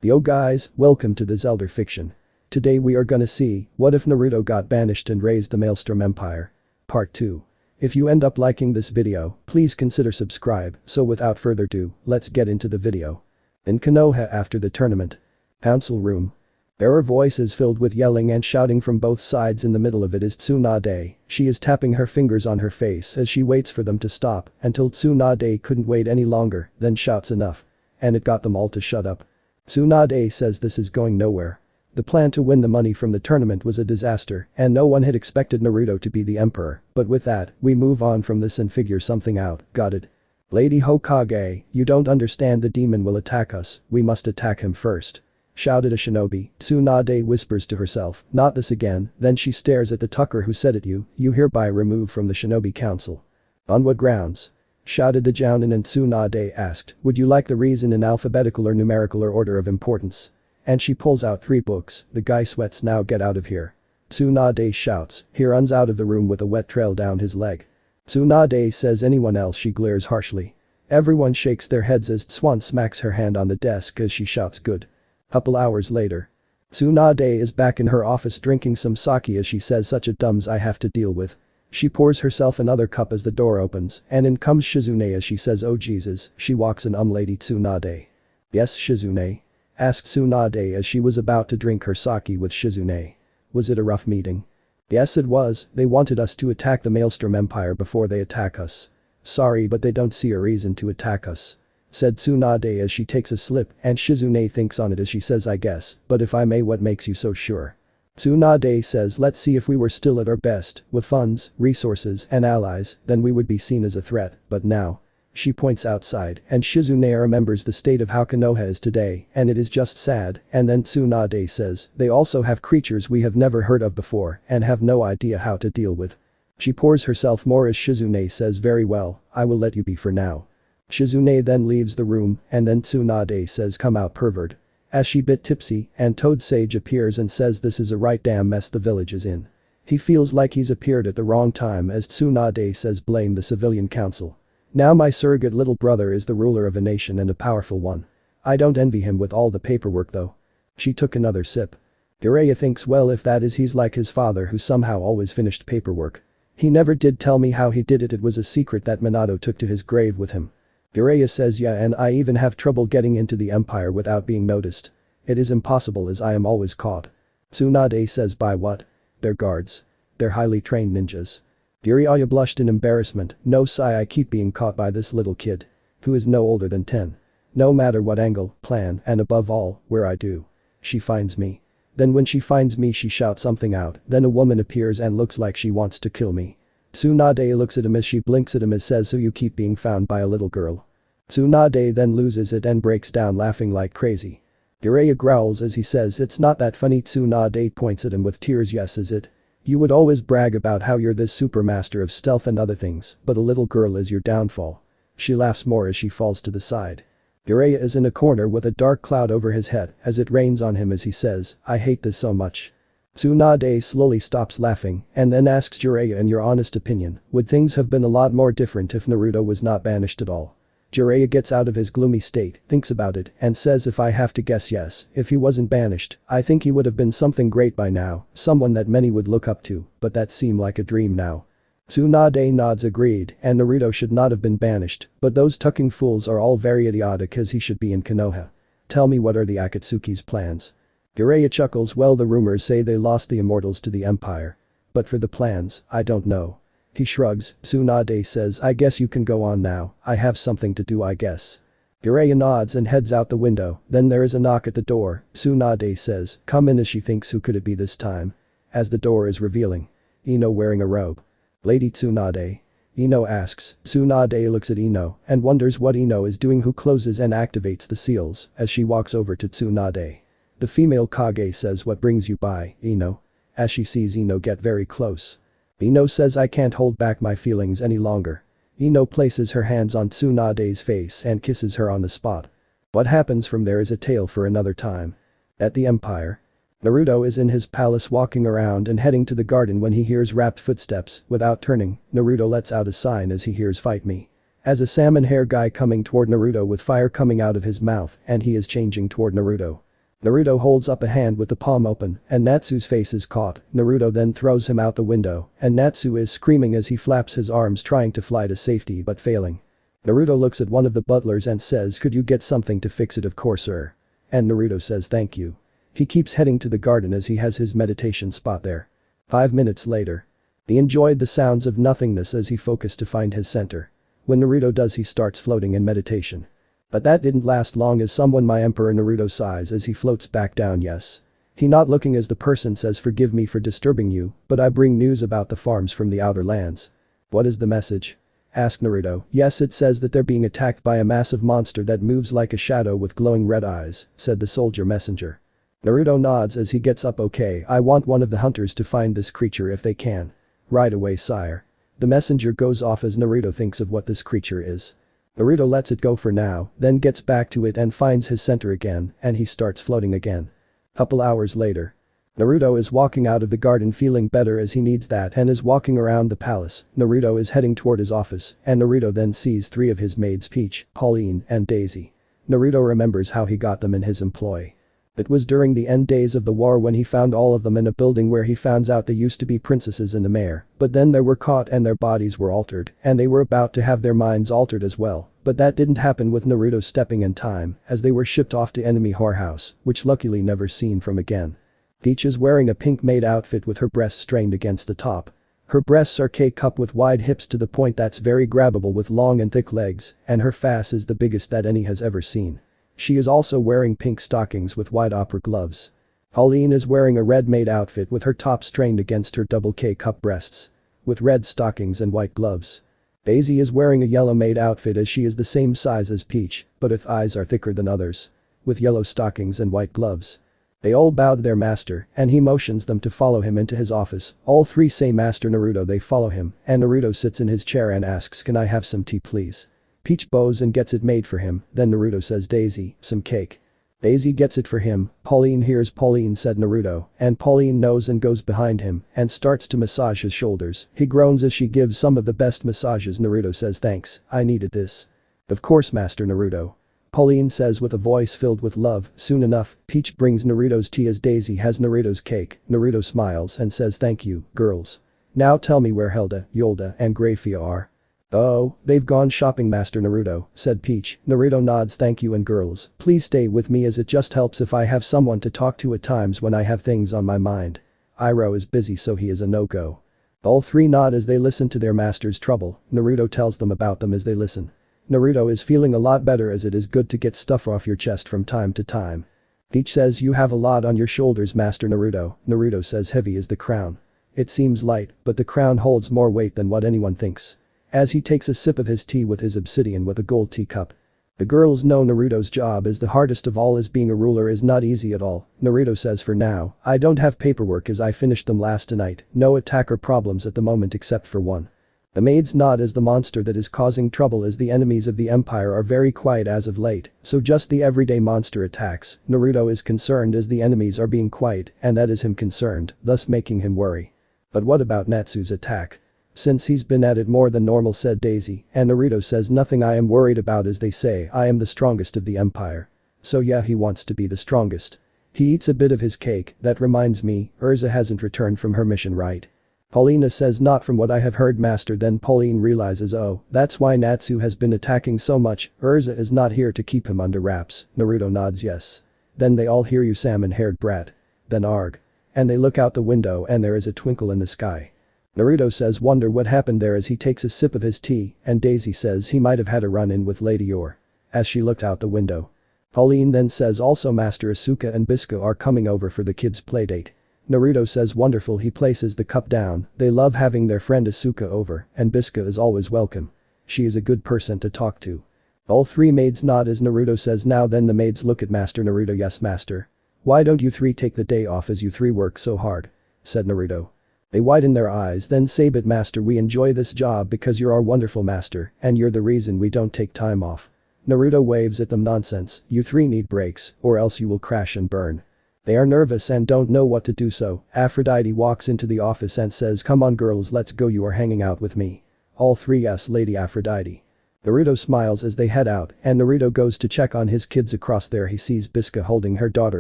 Yo guys, welcome to this elder fiction. Today we are gonna see, what if Naruto got banished and raised the Maelstrom Empire? Part 2. If you end up liking this video, please consider subscribe, so without further ado, let's get into the video. In Konoha after the tournament. Council room. There are voices filled with yelling and shouting from both sides. In the middle of it is Tsunade. She is tapping her fingers on her face as she waits for them to stop until Tsunade couldn't wait any longer, then shouts enough. And it got them all to shut up. Tsunade says this is going nowhere. The plan to win the money from the tournament was a disaster and no one had expected Naruto to be the emperor, but with that, we move on from this and figure something out, got it? Lady Hokage, you don't understand, the demon will attack us, we must attack him first. Shouted a shinobi. Tsunade whispers to herself, not this again, then she stares at the Tucker who said it, you hereby removed from the shinobi council. On what grounds? Shouted the Jounin, and Tsunade asked, would you like the reason in alphabetical or numerical or order of importance? And she pulls out 3 books. The guy sweats. Now get out of here. Tsunade shouts. He runs out of the room with a wet trail down his leg. Tsunade says anyone else, she glares harshly. Everyone shakes their heads as Swan smacks her hand on the desk as she shouts good. Couple hours later. Tsunade is back in her office drinking some sake as she says such a dumbs I have to deal with. She pours herself another cup as the door opens and in comes Shizune as she says oh Jesus, she walks in Lady Tsunade. Yes Shizune? Asked Tsunade as she was about to drink her sake with Shizune. Was it a rough meeting? Yes it was, they wanted us to attack the Maelstrom Empire before they attack us. Sorry but they don't see a reason to attack us. Said Tsunade as she takes a slip and Shizune thinks on it as she says I guess, but if I may, what makes you so sure? Tsunade says let's see, if we were still at our best, with funds, resources and allies, then we would be seen as a threat, but now. She points outside and Shizune remembers the state of how Konoha is today and it is just sad, and then Tsunade says they also have creatures we have never heard of before and have no idea how to deal with. She pours herself more as Shizune says very well, I will let you be for now. Shizune then leaves the room and then Tsunade says come out pervert. As she bit tipsy and Toad Sage appears and says this is a right damn mess the village is in. He feels like he's appeared at the wrong time as Tsunade says blame the civilian council. Now my surrogate little brother is the ruler of a nation and a powerful one. I don't envy him with all the paperwork though. She took another sip. Jiraiya thinks well if that is he's like his father who somehow always finished paperwork. He never did tell me how he did it was a secret that Minato took to his grave with him. Jiraiya says yeah and I even have trouble getting into the empire without being noticed. It is impossible as I am always caught. Tsunade says by what? Their guards. They're highly trained ninjas. Jiraiya blushed in embarrassment, no sigh, I keep being caught by this little kid. Who is no older than 10. No matter what angle, plan, and above all, where I do. She finds me. Then when she finds me she shouts something out, then a woman appears and looks like she wants to kill me. Tsunade looks at him as she blinks at him as says so you keep being found by a little girl. Tsunade then loses it and breaks down laughing like crazy. Jiraiya growls as he says it's not that funny. Tsunade points at him with tears. Yes is it? You would always brag about how you're this super master of stealth and other things, but a little girl is your downfall. She laughs more as she falls to the side. Jiraiya is in a corner with a dark cloud over his head as it rains on him as he says, I hate this so much. Tsunade slowly stops laughing and then asks Jiraiya, in your honest opinion, would things have been a lot more different if Naruto was not banished at all? Jiraiya gets out of his gloomy state, thinks about it, and says if I have to guess yes, if he wasn't banished, I think he would have been something great by now, someone that many would look up to, but that seemed like a dream now. Tsunade nods agreed and Naruto should not have been banished, but those tucking fools are all very idiotic as he should be in Konoha. Tell me what are the Akatsuki's plans? Jiraiya chuckles well the rumors say they lost the immortals to the empire. But for the plans, I don't know. He shrugs, Tsunade says I guess you can go on now, I have something to do I guess. Jiraiya nods and heads out the window, then there is a knock at the door, Tsunade says come in as she thinks who could it be this time? As the door is revealing. Ino wearing a robe. Lady Tsunade? Ino asks, Tsunade looks at Ino and wonders what Ino is doing who closes and activates the seals as she walks over to Tsunade. The female Kage says what brings you by, Ino? As she sees Ino get very close. Ino says I can't hold back my feelings any longer. Ino places her hands on Tsunade's face and kisses her on the spot. What happens from there is a tale for another time. At the Empire. Naruto is in his palace walking around and heading to the garden when he hears rapid footsteps. Without turning, Naruto lets out a sign as he hears fight me. As a salmon hair guy coming toward Naruto with fire coming out of his mouth and he is changing toward Naruto. Naruto holds up a hand with the palm open and Natsu's face is caught. Naruto then throws him out the window and Natsu is screaming as he flaps his arms trying to fly to safety but failing. Naruto looks at one of the butlers and says, "Could you get something to fix it?" "Of course, sir." And Naruto says thank you. He keeps heading to the garden as he has his meditation spot there. 5 minutes later. He enjoyed the sounds of nothingness as he focused to find his center. When Naruto does, he starts floating in meditation. But that didn't last long as someone my emperor Naruto sighs as he floats back down. Yes. He not looking as the person says, "Forgive me for disturbing you, but I bring news about the farms from the outer lands." "What is the message?" asked Naruto. "Yes, it says that they're being attacked by a massive monster that moves like a shadow with glowing red eyes," said the soldier messenger. Naruto nods as he gets up. "Okay, I want one of the hunters to find this creature if they can." "Right away, sire." The messenger goes off as Naruto thinks of what this creature is. Naruto lets it go for now, then gets back to it and finds his center again and he starts floating again. Couple hours later. Naruto is walking out of the garden feeling better as he needs that and is walking around the palace. Naruto is heading toward his office and Naruto then sees 3 of his maids, Peach, Pauline and Daisy. Naruto remembers how he got them in his employ. It was during the end days of the war when he found all of them in a building where he found out they used to be princesses in the mayor, but then they were caught and their bodies were altered and they were about to have their minds altered as well, but that didn't happen with Naruto stepping in time as they were shipped off to enemy whorehouse, which luckily never seen from again. Peach is wearing a pink maid outfit with her breasts strained against the top. Her breasts are K-cup with wide hips to the point that's very grabbable with long and thick legs, and her face is the biggest that any has ever seen. She is also wearing pink stockings with wide opera gloves. Pauline is wearing a red maid outfit with her top strained against her double K-cup breasts. With red stockings and white gloves. Daisy is wearing a yellow maid outfit as she is the same size as Peach, but her thighs are thicker than others. With yellow stockings and white gloves. They all bow to their master and he motions them to follow him into his office. All 3 say Master Naruto. They follow him and Naruto sits in his chair and asks, "Can I have some tea please?" Peach bows and gets it made for him, then Naruto says, "Daisy, some cake." Daisy gets it for him. Pauline hears Pauline said Naruto and Pauline knows and goes behind him and starts to massage his shoulders. He groans as she gives some of the best massages. Naruto says, "Thanks, I needed this." "Of course, Master Naruto." Pauline says with a voice filled with love. Soon enough, Peach brings Naruto's tea as Daisy has Naruto's cake. Naruto smiles and says, "Thank you, girls. Now tell me where Hilda, Yolda and Grafia are." "Oh, they've gone shopping, Master Naruto," said Peach. Naruto nods. "Thank you, and girls, please stay with me as it just helps if I have someone to talk to at times when I have things on my mind." Iroh is busy so he is a no-go. All 3 nod as they listen to their master's trouble. Naruto tells them about them as they listen. Naruto is feeling a lot better as it is good to get stuff off your chest from time to time. Peach says, "You have a lot on your shoulders, Master Naruto." Naruto says, "Heavy is the crown. It seems light, but the crown holds more weight than what anyone thinks." As he takes a sip of his tea with his obsidian with a gold teacup. The girls know Naruto's job is the hardest of all as being a ruler is not easy at all. Naruto says, "For now, I don't have paperwork as I finished them last night, no attacker problems at the moment except for one." The maids nod as the monster that is causing trouble as the enemies of the empire are very quiet as of late, so just the everyday monster attacks. Naruto is concerned as the enemies are being quiet and that is him concerned, thus making him worry. "But what about Natsu's attack? Since he's been at it more than normal," said Daisy, and Naruto says, "Nothing I am worried about as they say I am the strongest of the empire." So yeah, he wants to be the strongest. He eats a bit of his cake. "That reminds me, Urza hasn't returned from her mission, right?" Paulina says, "Not from what I have heard, Master." Then Pauline realizes, oh, that's why Natsu has been attacking so much. Urza is not here to keep him under wraps. Naruto nods yes. Then they all hear, "You salmon-haired brat." Then arg. And they look out the window and there is a twinkle in the sky. Naruto says, "Wonder what happened there," as he takes a sip of his tea, and Daisy says he might have had a run-in with Lady Yor. As she looked out the window. Pauline then says, "Also Master Asuka and Bisco are coming over for the kids' playdate." Naruto says, "Wonderful." He places the cup down. They love having their friend Asuka over, and Bisco is always welcome. She is a good person to talk to. All 3 maids nod as Naruto says, "Now then." The maids look at Master Naruto. "Yes, Master. Why don't you 3 take the day off as you 3 work so hard?" said Naruto. They widen their eyes then say, "But Master, we enjoy this job because you're our wonderful master and you're the reason we don't take time off." Naruto waves at them. "Nonsense, you 3 need breaks or else you will crash and burn." They are nervous and don't know what to do, so Aphrodite walks into the office and says, "Come on girls, let's go, you are hanging out with me." All 3 yes, Lady Aphrodite. Naruto smiles as they head out and Naruto goes to check on his kids across there he sees Bisca holding her daughter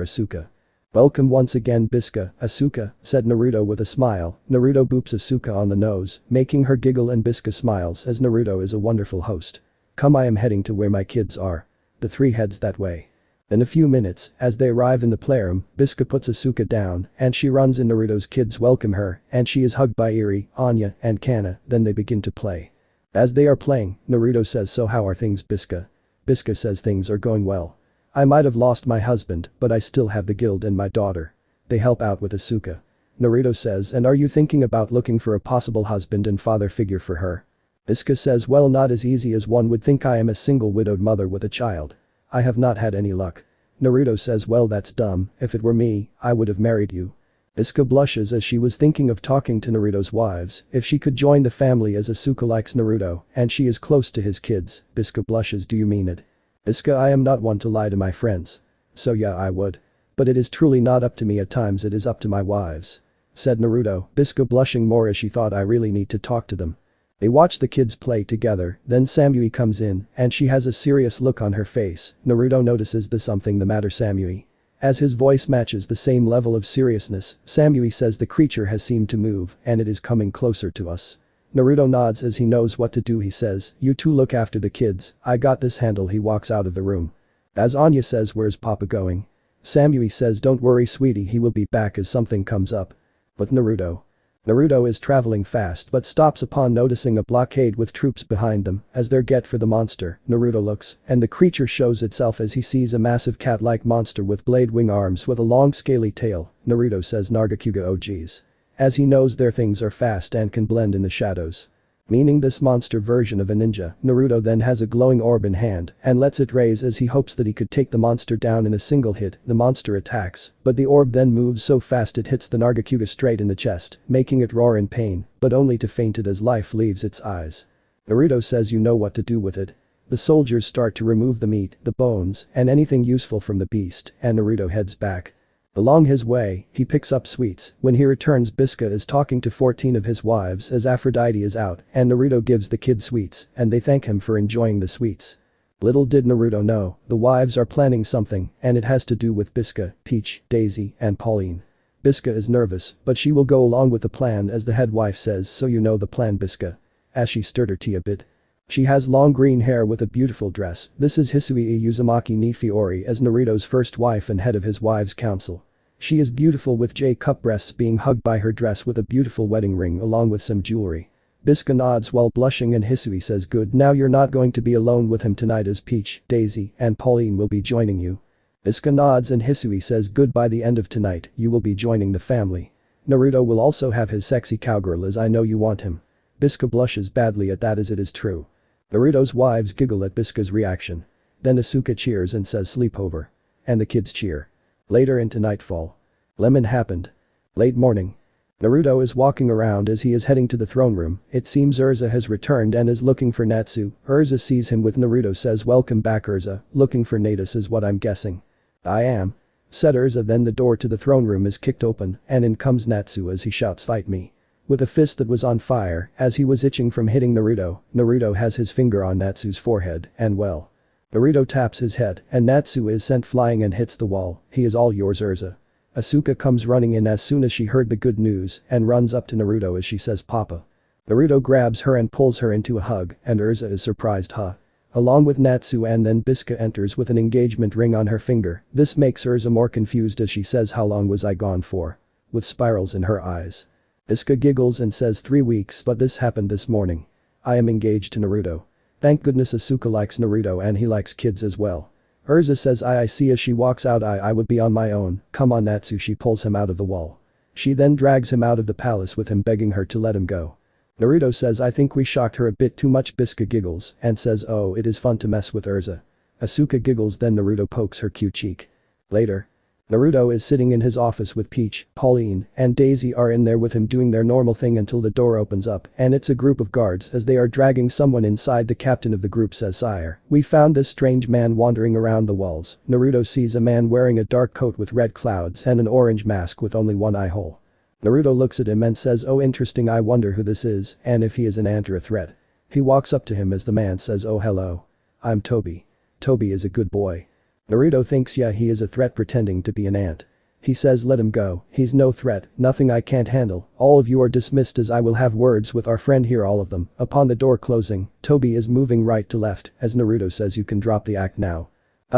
Asuka. "Welcome once again Bisca, Asuka," said Naruto with a smile. Naruto boops Asuka on the nose, making her giggle and Bisca smiles as Naruto is a wonderful host. "Come, I am heading to where my kids are." The three heads that way. In a few minutes, as they arrive in the playroom, Bisca puts Asuka down and she runs in. Naruto's kids welcome her and she is hugged by Eri, Anya and Kana, then they begin to play. As they are playing, Naruto says, "So how are things Bisca?" Bisca says things are going well. "I might have lost my husband, but I still have the guild and my daughter. They help out with Asuka." Naruto says, "And are you thinking about looking for a possible husband and father figure for her?" Bisca says, "Well, not as easy as one would think. I am a single widowed mother with a child. I have not had any luck." Naruto says, "Well, that's dumb. If it were me, I would have married you." Bisca blushes as she was thinking of talking to Naruto's wives if she could join the family as Asuka likes Naruto and she is close to his kids. Bisca blushes, "Do you mean it?" Bisca, "I am not one to lie to my friends. So yeah, I would. But it is truly not up to me, at times it is up to my wives," said Naruto, Bisca blushing more as she thought, "I really need to talk to them." They watch the kids play together, then Samui comes in and she has a serious look on her face. Naruto notices there's something the matter Samui. As his voice matches the same level of seriousness, Samui says the creature has seemed to move and it is coming closer to us. Naruto nods as he knows what to do. He says, "You two look after the kids, I got this handle." He walks out of the room. As Anya says, "Where's Papa going?" Samui says, "Don't worry sweetie, he will be back as something comes up." With Naruto. Naruto is traveling fast but stops upon noticing a blockade with troops behind them. As they get for the monster, Naruto looks and the creature shows itself as he sees a massive cat-like monster with blade wing arms with a long scaly tail. Naruto says, "Nargacuga, oh geez." As he knows their things are fast and can blend in the shadows. Meaning this monster version of a ninja. Naruto then has a glowing orb in hand and lets it raise as he hopes that he could take the monster down in a single hit. The monster attacks, but the orb then moves so fast it hits the Nargacuga straight in the chest, making it roar in pain, but only to faint it as life leaves its eyes. Naruto says, "You know what to do with it." The soldiers start to remove the meat, the bones, and anything useful from the beast, and Naruto heads back. Along his way, he picks up sweets. When he returns, Bisca is talking to 14 of his wives as Aphrodite is out and Naruto gives the kids sweets and they thank him for enjoying the sweets. Little did Naruto know, the wives are planning something and it has to do with Bisca, Peach, Daisy, and Pauline. Bisca is nervous, but she will go along with the plan as the head wife says, "So you know the plan Bisca?" As she stirred her tea a bit. She has long green hair with a beautiful dress. This is Hisui Uzumaki ni Fiori as Naruto's first wife and head of his wives' council. She is beautiful with J-cup breasts being hugged by her dress with a beautiful wedding ring along with some jewelry. Bisca nods while blushing and Hisui says, "Good, now you're not going to be alone with him tonight as Peach, Daisy, and Pauline will be joining you." Bisca nods and Hisui says, "Good, by the end of tonight, you will be joining the family. Naruto will also have his sexy cowgirl as I know you want him." Bisca blushes badly at that as it is true. Naruto's wives giggle at Bisca's reaction. Then Asuka cheers and says, "Sleepover." And the kids cheer. Later into nightfall. Lemon happened. Late morning. Naruto is walking around as he is heading to the throne room. It seems Urza has returned and is looking for Natsu. Urza sees him with Naruto says, "Welcome back Urza, looking for Natus is what I'm guessing." "I am," said Urza. Then the door to the throne room is kicked open and in comes Natsu as he shouts, "Fight me." With a fist that was on fire as he was itching from hitting Naruto, Naruto has his finger on Natsu's forehead and well. Naruto taps his head and Natsu is sent flying and hits the wall. "He is all yours Urza." Asuka comes running in as soon as she heard the good news and runs up to Naruto as she says, "Papa." Naruto grabs her and pulls her into a hug and Urza is surprised, "Huh?" Along with Natsu and then Bisca enters with an engagement ring on her finger. This makes Urza more confused as she says, "How long was I gone for?" With spirals in her eyes. Bisca giggles and says, 3 weeks, but this happened this morning. I am engaged to Naruto. Thank goodness Asuka likes Naruto and he likes kids as well. Urza says, I see as she walks out, I would be on my own. Come on Natsu, she pulls him out of the wall. She then drags him out of the palace with him begging her to let him go. Naruto says, I think we shocked her a bit too much. Bisca giggles and says, oh, it is fun to mess with Urza. Asuka giggles, then Naruto pokes her cute cheek. Later. Naruto is sitting in his office with Peach, Pauline, and Daisy are in there with him doing their normal thing until the door opens up and it's a group of guards as they are dragging someone inside. The captain of the group says, Sire, we found this strange man wandering around the walls. Naruto sees a man wearing a dark coat with red clouds and an orange mask with only one eye hole. Naruto looks at him and says, oh interesting, I wonder who this is and if he is an ant or a threat. He walks up to him as the man says, "Oh hello. I'm Toby." Toby is a good boy. Naruto thinks yeah he is a threat pretending to be an ant. He says let him go, he's no threat, nothing I can't handle, all of you are dismissed as I will have words with our friend here all of them. Upon the door closing, Toby is moving right to left as Naruto says you can drop the act now.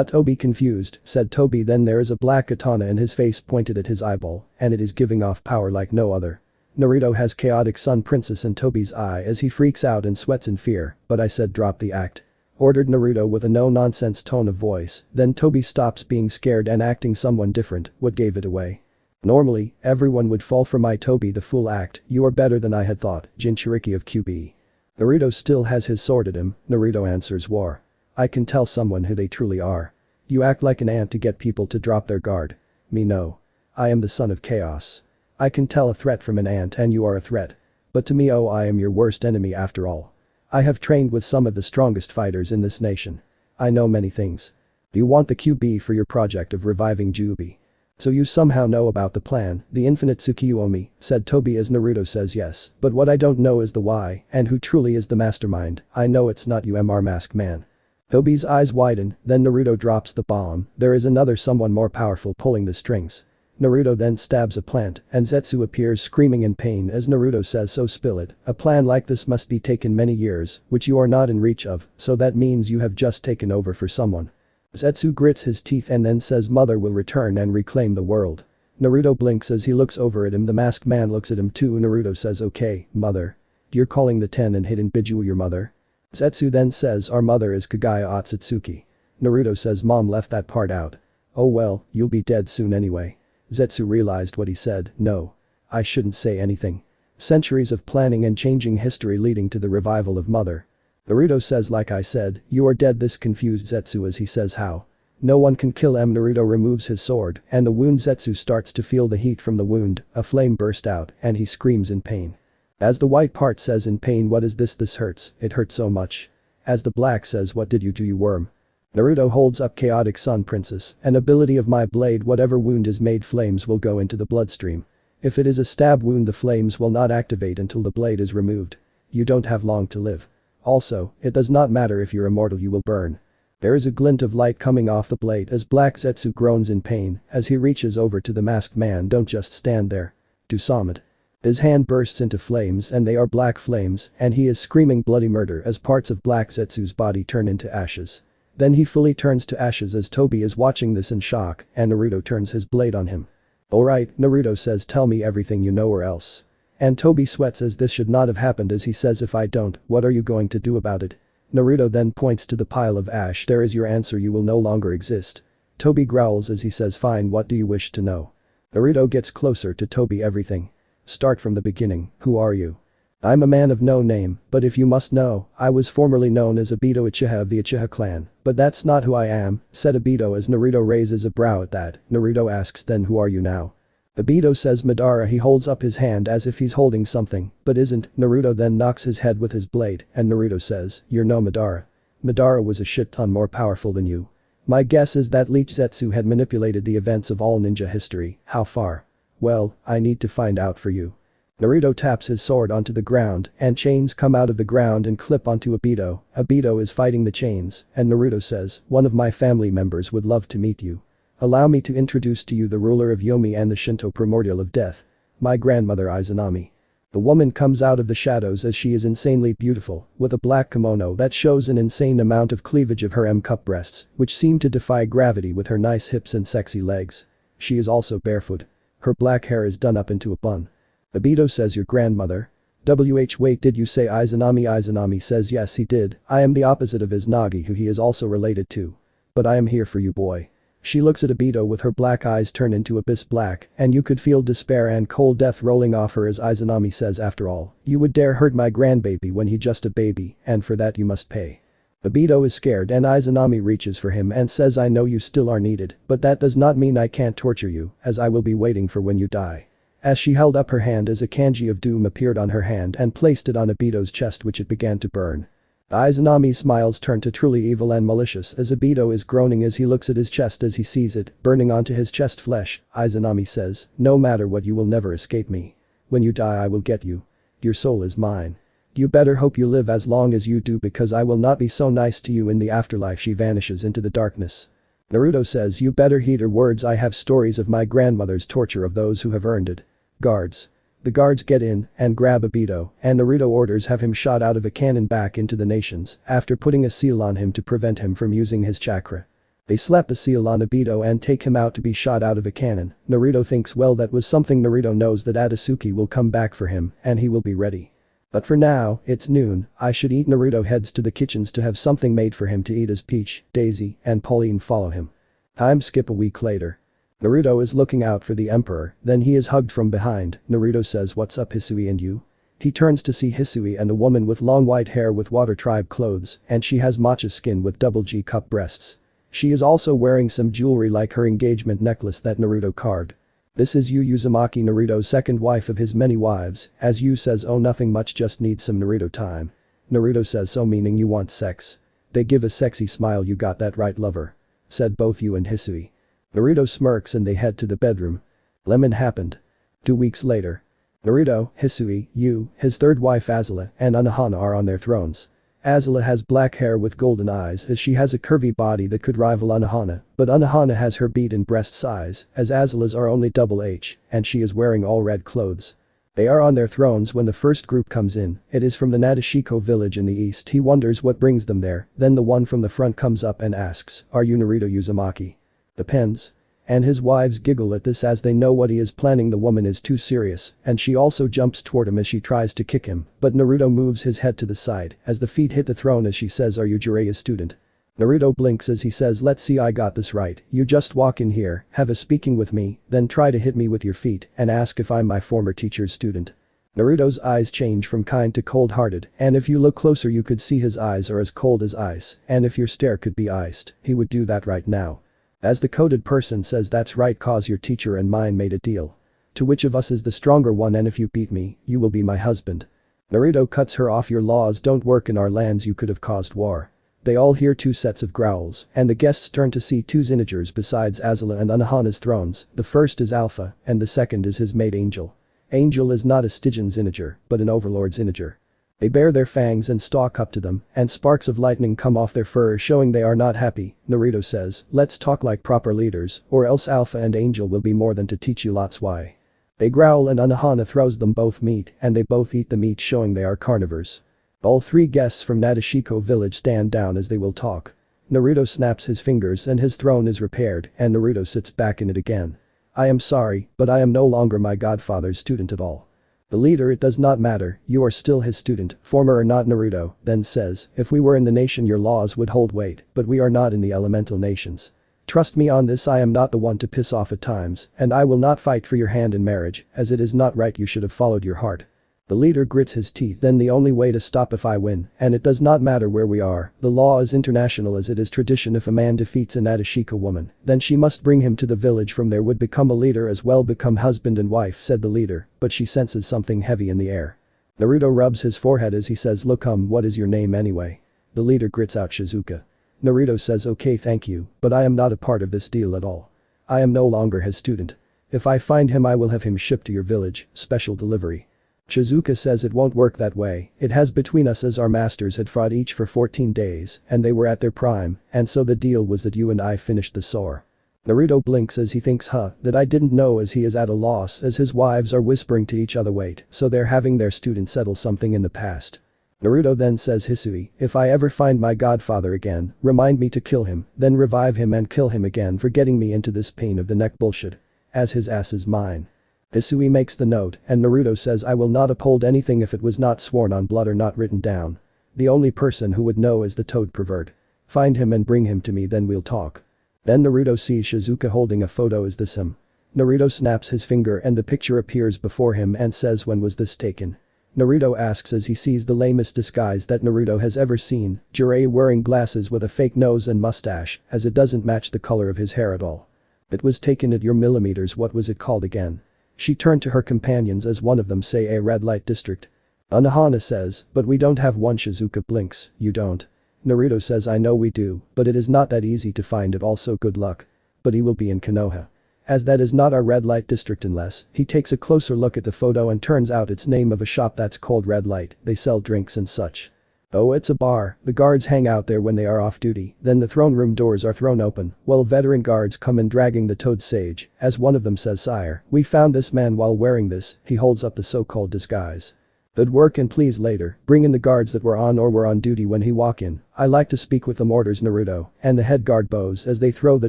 Toby confused, said Toby then there is a black katana and his face pointed at his eyeball, and it is giving off power like no other. Naruto has chaotic sun princess in Toby's eye as he freaks out and sweats in fear, but I said drop the act. Ordered Naruto with a no-nonsense tone of voice, then Toby stops being scared and acting someone different, what gave it away? Normally, everyone would fall for my Toby the fool act, you are better than I had thought, Jinchuriki of QB. Naruto still has his sword at him, Naruto answers war. I can tell someone who they truly are. You act like an ant to get people to drop their guard. Me no. I am the son of chaos. I can tell a threat from an ant and you are a threat. But to me oh I am your worst enemy after all. I have trained with some of the strongest fighters in this nation. I know many things. You want the QB for your project of reviving Jubi. So you somehow know about the plan, the infinite Tsukiyomi, said Toby as Naruto says yes, but what I don't know is the why and who truly is the mastermind. I know it's not you Mr. Masked Man. Toby's eyes widen, then Naruto drops the bomb, there is another someone more powerful pulling the strings. Naruto then stabs a plant and Zetsu appears screaming in pain as Naruto says so spill it, a plan like this must be taken many years, which you are not in reach of, so that means you have just taken over for someone. Zetsu grits his teeth and then says mother will return and reclaim the world. Naruto blinks as he looks over at him the masked man looks at him too Naruto says okay, mother. You're calling the 10 and hidden Biju your mother? Zetsu then says our mother is Kagaya Otsutsuki. Naruto says mom left that part out. Oh well, you'll be dead soon anyway. Zetsu realized what he said, no. I shouldn't say anything. Centuries of planning and changing history leading to the revival of mother. Naruto says like I said, you are dead this confused Zetsu as he says how. No one can kill him Naruto removes his sword and the wound Zetsu starts to feel the heat from the wound, a flame burst out and he screams in pain. As the white part says in pain what is this hurts, it hurts so much. As the black says what did you do you worm? Naruto holds up chaotic sun princess, an ability of my blade whatever wound is made flames will go into the bloodstream. If it is a stab wound the flames will not activate until the blade is removed. You don't have long to live. Also, it does not matter if you're immortal you will burn. There is a glint of light coming off the blade as Black Zetsu groans in pain as he reaches over to the masked man don't just stand there. Do something. His hand bursts into flames and they are black flames and he is screaming bloody murder as parts of Black Zetsu's body turn into ashes. Then he fully turns to ashes as Toby is watching this in shock and Naruto turns his blade on him. Alright, Naruto says tell me everything you know or else. And Toby sweats as this should not have happened as he says if I don't, what are you going to do about it? Naruto then points to the pile of ash there is your answer you will no longer exist. Toby growls as he says fine what do you wish to know? Naruto gets closer to Toby everything. Start from the beginning, who are you? I'm a man of no name, but if you must know, I was formerly known as Obito Uchiha of the Uchiha clan, but that's not who I am, said Obito as Naruto raises a brow at that, Naruto asks then who are you now? Obito says Madara he holds up his hand as if he's holding something, but isn't, Naruto then knocks his head with his blade and Naruto says, you're no Madara. Madara was a shit ton more powerful than you. My guess is that Leech Zetsu had manipulated the events of all ninja history, how far? Well, I need to find out for you. Naruto taps his sword onto the ground and chains come out of the ground and clip onto Obito. Obito is fighting the chains and Naruto says, one of my family members would love to meet you. Allow me to introduce to you the ruler of Yomi and the Shinto primordial of death. My grandmother Izanami. The woman comes out of the shadows as she is insanely beautiful, with a black kimono that shows an insane amount of cleavage of her M-cup breasts, which seem to defy gravity with her nice hips and sexy legs. She is also barefoot. Her black hair is done up into a bun. Obito says your grandmother? Wait did you say Izanami? Izanami says yes he did, I am the opposite of Izanagi who he is also related to. But I am here for you boy. She looks at Obito with her black eyes turn into abyss black and you could feel despair and cold death rolling off her as Izanami says after all, you would dare hurt my grandbaby when he just a baby and for that you must pay. Obito is scared and Izanami reaches for him and says I know you still are needed but that does not mean I can't torture you as I will be waiting for when you die. As she held up her hand as a kanji of doom appeared on her hand and placed it on Obito's chest which it began to burn. Izanami's smiles turn to truly evil and malicious as Obito is groaning as he looks at his chest as he sees it burning onto his chest flesh. Izanami says, no matter what you will never escape me. When you die I will get you. Your soul is mine. You better hope you live as long as you do because I will not be so nice to you in the afterlife. She vanishes into the darkness. Naruto says you better heed her words. I have stories of my grandmother's torture of those who have earned it. Guards. The guards get in and grab Obito, and Naruto orders have him shot out of a cannon back into the nations after putting a seal on him to prevent him from using his chakra. They slap the seal on Obito and take him out to be shot out of a cannon. Naruto thinks well that was something. Naruto knows that Itachi will come back for him and he will be ready. But for now, it's noon, I should eat. Naruto heads to the kitchens to have something made for him to eat as Peach, Daisy, and Pauline follow him. Time skip a week later. Naruto is looking out for the emperor, then he is hugged from behind. Naruto says what's up Hisui and you? He turns to see Hisui and a woman with long white hair with water tribe clothes and she has matcha skin with double G cup breasts. She is also wearing some jewelry like her engagement necklace that Naruto carved. This is Yu Uzumaki, Naruto's second wife of his many wives, as Yu says oh nothing much, just need some Naruto time. Naruto says so meaning you want sex. They give a sexy smile. You got that right lover. Said both Yu and Hisui. Naruto smirks and they head to the bedroom. Lemon happened. 2 weeks later. Naruto, Hisui, Yu, his third wife Azula, and Unohana are on their thrones. Azula has black hair with golden eyes as she has a curvy body that could rival Unohana, but Unohana has her beat in breast size as Azula's are only double H and she is wearing all red clothes. They are on their thrones when the first group comes in. It is from the Nadeshiko village in the east. He wonders what brings them there, then the one from the front comes up and asks, are you Naruto Uzumaki? Depends. And his wives giggle at this as they know what he is planning. The woman is too serious and she also jumps toward him as she tries to kick him, but Naruto moves his head to the side as the feet hit the throne as she says are you Jiraiya's student? Naruto blinks as he says let's see I got this right, you just walk in here, have a speaking with me, then try to hit me with your feet and ask if I'm my former teacher's student. Naruto's eyes change from kind to cold-hearted and if you look closer you could see his eyes are as cold as ice and if your stare could be iced, he would do that right now. As the coded person says that's right cause your teacher and mine made a deal. To which of us is the stronger one and if you beat me, you will be my husband. Naruto cuts her off your laws don't work in our lands you could have caused war. They all hear 2 sets of growls and the guests turn to see 2 Zenigers besides Azula and Unohana's thrones. The first is Alpha and the second is his mate Angel. Angel is not a Stygian Zeniger but an overlord Zeniger. They bare their fangs and stalk up to them and sparks of lightning come off their fur showing they are not happy. Naruto says, let's talk like proper leaders or else Alpha and Angel will be more than to teach you lots why. They growl and Unohana throws them both meat and they both eat the meat showing they are carnivores. All 3 guests from Nadeshiko village stand down as they will talk. Naruto snaps his fingers and his throne is repaired and Naruto sits back in it again. I am sorry, but I am no longer my godfather's student at all. The leader it does not matter, you are still his student, former or not. Naruto then says, if we were in the nation your laws would hold weight, but we are not in the elemental nations. Trust me on this I am not the one to piss off at times, and I will not fight for your hand in marriage, as it is not right you should have followed your heart. The leader grits his teeth then the only way to stop if I win, and it does not matter where we are, the law is international as it is tradition if a man defeats a Nadeshiko woman, then she must bring him to the village from there would become a leader as well become husband and wife said the leader, but she senses something heavy in the air. Naruto rubs his forehead as he says look what is your name anyway? The leader grits out Shizuka. Naruto says okay thank you, but I am not a part of this deal at all. I am no longer his student. If I find him I will have him shipped to your village, special delivery. Shizuka says it won't work that way, it has between us as our masters had fought each for 14 days and they were at their prime and so the deal was that you and I finished the sore. Naruto blinks as he thinks that I didn't know as he is at a loss as his wives are whispering to each other wait so they're having their student settle something in the past. Naruto then says Hisui, if I ever find my godfather again, remind me to kill him, then revive him and kill him again for getting me into this pain of the neck bullshit. As his ass is mine. Hisui makes the note and Naruto says I will not uphold anything if it was not sworn on blood or not written down. The only person who would know is the toad pervert. Find him and bring him to me then we'll talk. Then Naruto sees Shizuka holding a photo. Is this him? Naruto snaps his finger and the picture appears before him and says when was this taken? Naruto asks as he sees the lamest disguise that Naruto has ever seen, Jiraiya wearing glasses with a fake nose and mustache as it doesn't match the color of his hair at all. It was taken at your millimeters. What was it called again? She turned to her companions as one of them say a red light district. Unohana says, but we don't have one. Shizuka blinks, you don't. Naruto says I know we do, but it is not that easy to find it also good luck. But he will be in Konoha. as that is not our red light district unless he takes a closer look at the photo and turns out it's name of a shop that's called Red Light, they sell drinks and such. Oh, it's a bar, the guards hang out there when they are off duty, then the throne room doors are thrown open, while veteran guards come in dragging the toad sage, as one of them says, "Sire, we found this man while wearing this," he holds up the so-called disguise. "Good work and please later, bring in the guards that were on duty when he walk in, I like to speak with them," orders Naruto, and the head guard bows as they throw the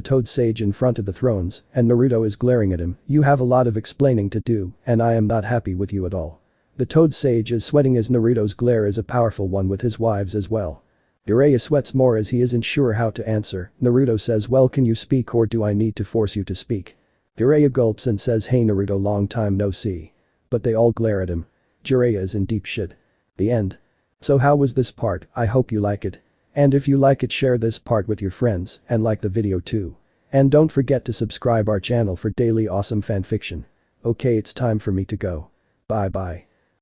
toad sage in front of the thrones, and Naruto is glaring at him, "You have a lot of explaining to do, and I am not happy with you at all." The toad sage is sweating as Naruto's glare is a powerful one with his wives as well. Jiraiya sweats more as he isn't sure how to answer. Naruto says, "Well, can you speak or do I need to force you to speak?" Jiraiya gulps and says, "Hey Naruto, long time no see." But they all glare at him. Jiraiya is in deep shit. The end. So how was this part? I hope you like it. And if you like it, share this part with your friends and like the video too. And don't forget to subscribe our channel for daily awesome fanfiction. Okay, it's time for me to go. Bye bye.